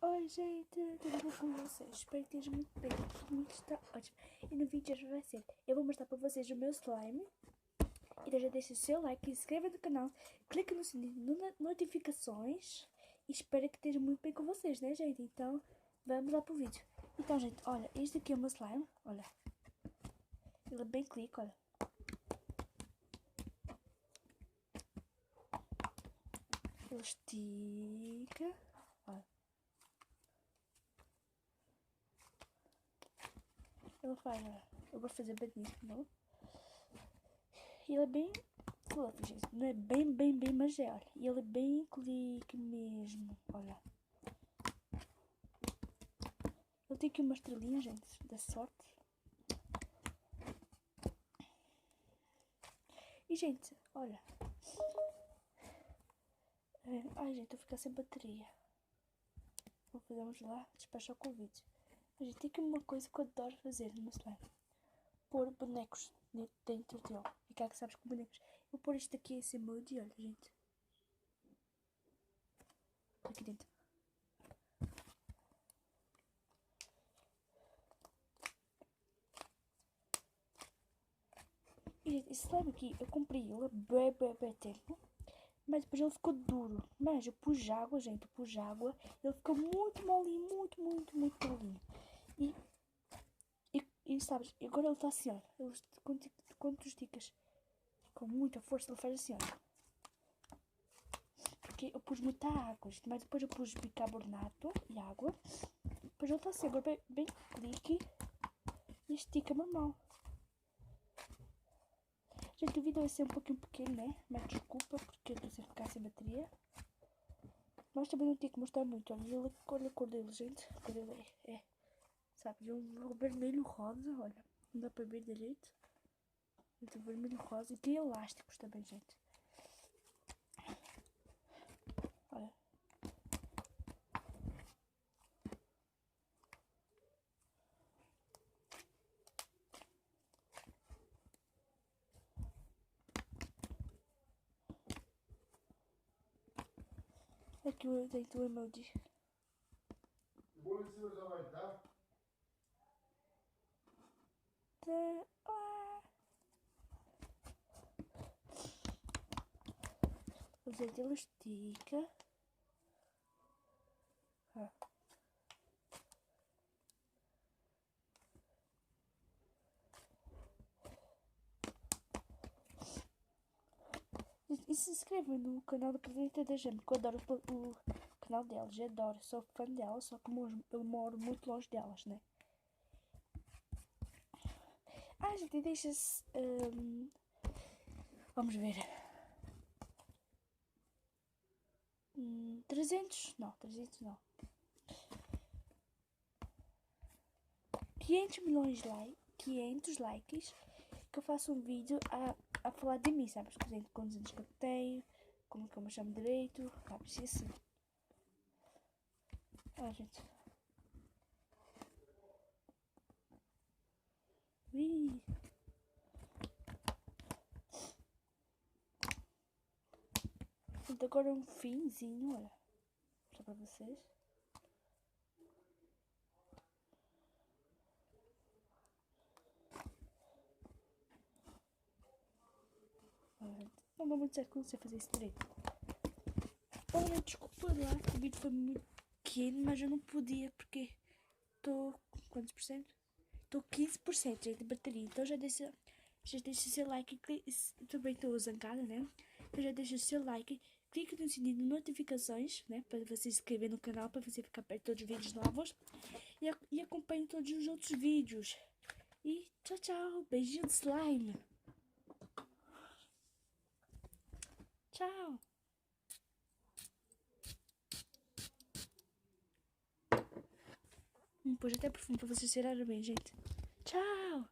Oi gente, tudo bom com vocês? Espero que estejam muito bem, comigo está ótimo. E no vídeo de hoje vai ser, eu vou mostrar para vocês o meu slime. Então já deixa o seu like, se inscreva no canal, clica no sininho de notificações. E espero que esteja muito bem com vocês, né gente? Então vamos lá pro vídeo. Então gente, olha, este aqui é o meu slime, olha. Ele é bem clique, olha. Ele estica, olha. Ele faz, olha, eu vou fazer badinho, não? E ele é bem fluffy, gente. Não é bem, mas é, olha. E ele é bem clique mesmo, olha. Ele tem aqui uma estrelinha, gente, da sorte. E, gente, olha. Ai, gente, eu vou ficar sem bateria. Vamos lá despachar com o vídeo. Mas, gente, tem aqui uma coisa que eu adoro fazer no meu slime. Pôr bonecos dentro dele. Ficar que sabes com bonecos. Eu vou pôr isto aqui em cima de olho, gente. Aqui dentro. E, gente, esse slime aqui, eu comprei ele há bem tempo. Mas depois ele ficou duro. Mas eu pus água, gente. Eu pus água. Ele ficou muito molinho. Muito molinho. E sabes, agora ele está assim, ó. Ele, quando tu esticas com muita força, ele faz assim, ó. Porque eu pus muita água, gente. Mas depois eu pus bicarbonato e água. Depois ele está assim, agora bem clique. E estica normal. Gente, o vídeo vai ser um pouquinho pequeno, né? Mas desculpa, porque eu estou sem ficar sem bateria. Mas também não tinha que mostrar muito. Olha a cor dele, gente. A cor dele é sabe, de um vermelho rosa, olha. Não dá para ver direito. De um vermelho rosa. E tem elásticos também, gente. Olha. Aqui eu tenho o emoji. O bolo em cima já vai estar? Gente, ele estica. E se inscreva no canal da Presidenta da Gema, que eu adoro o canal delas, eu adoro, sou fã delas, só que eu moro muito longe delas, né? Ah, gente, deixa-se. Vamos ver. 300? Não, 300 não. 500 milhões de likes, 500 likes, que eu faço um vídeo a falar de mim, sabes? Quantos anos que eu tenho, como que eu me chamo direito, sabes? E assim. Ah, gente. Ui. Então agora um finzinho, olha. Só pra vocês. Não vou muito certo como você fazer isso direito. Olha, desculpa lá, o vídeo foi muito pequeno, mas eu não podia porque estou. Quantos por cento? Estou 15%, gente, de bateria. Então já deixa o seu like. Também estou zangada, né? Então já deixa o seu like. Clique no sininho de notificações, né? Para você se inscrever no canal, para você ficar perto de todos os vídeos novos. E acompanhe todos os outros vídeos. E tchau. Beijinho de slime. Tchau. Pôs até perfume para vocês cheirarem bem, gente. Tchau.